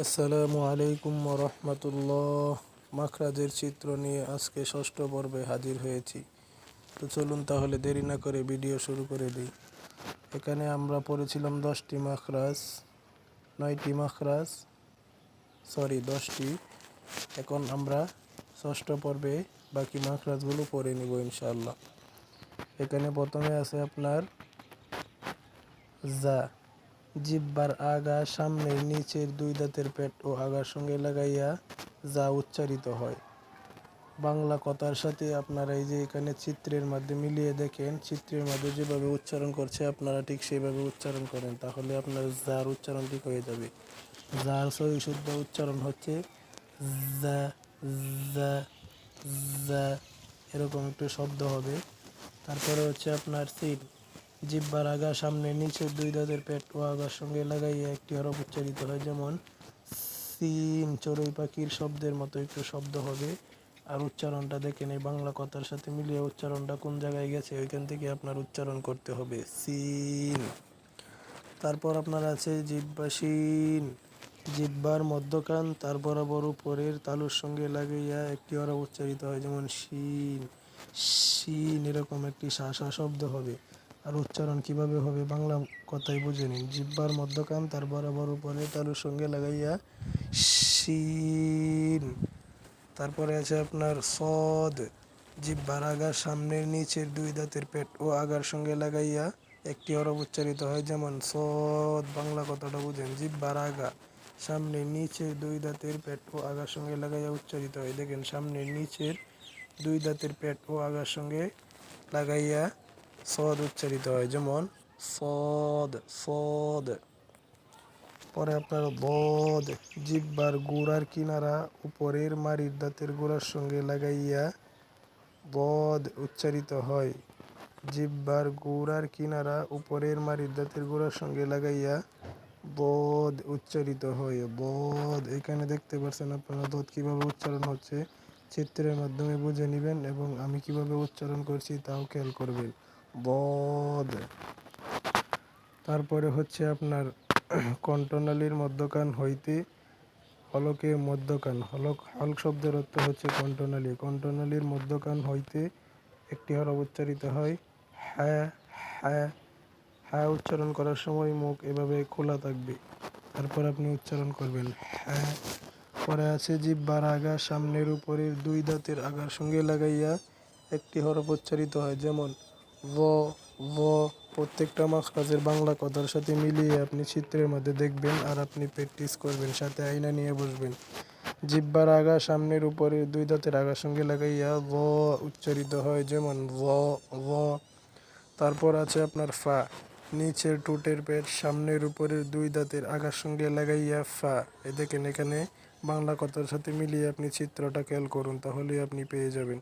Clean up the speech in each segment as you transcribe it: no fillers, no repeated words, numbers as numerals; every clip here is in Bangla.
আসসালামু আলাইকুম রহমতুল্লাহ। মাখরাজের চিত্র নিয়ে আজকে ষষ্ঠ পর্বে হাজির হয়েছি। তো চলুন তাহলে দেরি না করে ভিডিও শুরু করে দিই। এখানে আমরা পড়েছিলাম 10টি মাখরাজ, 9টি মাখরাজ, 10টি। এখন আমরা ষষ্ঠ পর্বে বাকি মাখরাজগুলো পড়ে নিব ইনশাআল্লাহ। এখানে প্রথমে আছে আপনার যা। জিহ্বার আগা, সামনের নিচের দুই দাঁতের পেট ও আগার সঙ্গে লাগাইয়া যা উচ্চারিত হয়। বাংলা কথার সাথে আপনারা এই যে এখানে চিত্রের মধ্যে মিলিয়ে দেখেন, চিত্রের মধ্যে যেভাবে উচ্চারণ করছে আপনারা ঠিক সেইভাবে উচ্চারণ করেন, তাহলে আপনার যার উচ্চারণ ঠিক হয়ে যাবে। যার সহি শুদ্ধ উচ্চারণ হচ্ছে যা, যা, যা, এরকম একটু শব্দ হবে। তারপরে হচ্ছে আপনার সিন। জিহ্বার আগা, সামনে নিচের দুই দাঁতের পেট ও আগার সঙ্গে লাগাইয়া একটি হরফ উচ্চারিত হয়, যেমন সিন। চড়ুই পাখির শব্দের মতো একটু শব্দ হবে। আর উচ্চারণটা দেখেন, এই বাংলা কথার সাথে মিলিয়ে উচ্চারণটা কোন জায়গায় গেছে ওইখান থেকে আপনার উচ্চারণ করতে হবে, সিন। তারপর আপনার আছে জিহ্বা শিন। জিহ্বার মধ্যখান তার বরাবর উপরের তালুর সঙ্গে লাগাইয়া একটি হরফ উচ্চারিত হয়, যেমন শিন, শিন, এরকম একটি শাসা শব্দ হবে। আর উচ্চারণ কিভাবে হবে বাংলা কথাই বুঝে নিন। জিহ্বার মধ্যখান তার বরাবর উপরে তালুর সঙ্গে লাগাইয়া শিন। তারপরে আছে আপনার সদ। জিহ্বার আগা, সামনের নিচের দুই দাঁতের পেট ও আগার সঙ্গে লাগাইয়া একটি হরফ উচ্চারিত হয়, যেমন সদ। বাংলা কথাটা বুঝেন। জিহ্বার আগা, সামনের নিচের দুই দাঁতের পেট ও আগার সঙ্গে লাগাইয়া উচ্চারিত হয়। দেখেন, সামনের নিচের দুই দাঁতের পেট ও আগার সঙ্গে লাগাইয়া সদ উচ্চারিত হয়, যেমন সদ, সদ। পরে আপনার বদ। জিহ্বার গোড়ার কিনারা উপরের মাড়ির দাঁতের গোড়ার সঙ্গে লাগাইয়া বদ উচ্চারিত হয়। জিহ্বার গোড়ার কিনারা উপরের মাড়ির দাঁতের গোড়ার সঙ্গে লাগাইয়া বদ উচ্চারিত হয়, বদ। এখানে দেখতে পাচ্ছেন আপনারা বদ কিভাবে উচ্চারণ হচ্ছে, চিত্রের মাধ্যমে বুঝে নেবেন এবং আমি কিভাবে উচ্চারণ করছি তাও খেয়াল করবেন, বদ। তারপরে হচ্ছে আপনার কণ্ঠনালীর মধ্যখান হইতে হলকের মধ্যখান। হলক শব্দের অর্থ হচ্ছে কণ্ঠনালী। কণ্ঠনালীর মধ্যখান হইতে একটি হরফ উচ্চারিত হয়, হ্যাঁ, হ্যাঁ। হ্যাঁ উচ্চারণ করার সময় মুখ এভাবে খোলা থাকবে, তারপর আপনি উচ্চারণ করবেন, হ্যাঁ। পরে আছে জিহ্বার আগা, সামনের উপরের দুই দাঁতের আগার সঙ্গে লাগাইয়া একটি হরফ উচ্চারিত হয়, যেমন ভ, ভ। প্রত্যেকটা মাখরাজের বাংলা কথার সাথে মিলিয়ে আপনি চিত্রের মধ্যে দেখবেন আর আপনি প্র্যাকটিস করবেন, সাথে আয়না নিয়ে বসবেন। জিহ্বার আগা, সামনের উপরের দুই দাঁতের আগার সঙ্গে লাগাইয়া ভ উচ্চারিত হয়, যেমন ভ, ভ। তারপর আছে আপনার ফা। নিচের ঠোঁটের পেট সামনের উপরের দুই দাঁতের আগার সঙ্গে লাগাইয়া ফা। দেখেন, এখানে বাংলা কথার সাথে মিলিয়ে আপনি চিত্রটা খেয়াল করুন, তাহলেই আপনি পেয়ে যাবেন।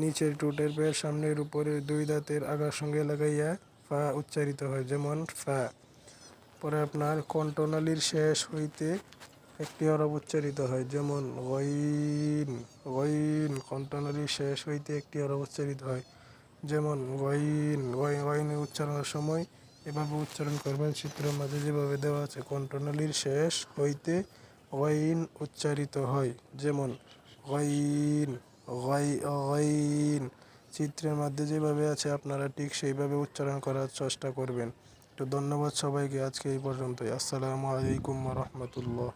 নিচের ঠোঁটের পেট সামনের উপরের দুই দাঁতের আগার সঙ্গে লাগাইয়া ফা উচ্চারিত হয়, যেমন ফা। পরে আপনার কণ্ঠনালীর শেষ হইতে একটি হরফ উচ্চারিত হয়, যেমন গইন, গইন। কণ্ঠনালীর শেষ হইতে একটি হরফ উচ্চারিত হয়, যেমন গইন, গইনের উচ্চারণের সময় এভাবে উচ্চারণ করবেন, চিত্রের মাঝে যেভাবে দেওয়া আছে। কণ্ঠনালীর শেষ হইতে গইন উচ্চারিত হয়, যেমন গইন, গইন। চিত্রের মধ্যে যেভাবে আছে আপনারা ঠিক সেইভাবে উচ্চারণ করার চেষ্টা করবেন। তো ধন্যবাদ সবাইকে, আজকে এই পর্যন্তই। আসসালামু আলাইকুম রহমতুল্লাহ।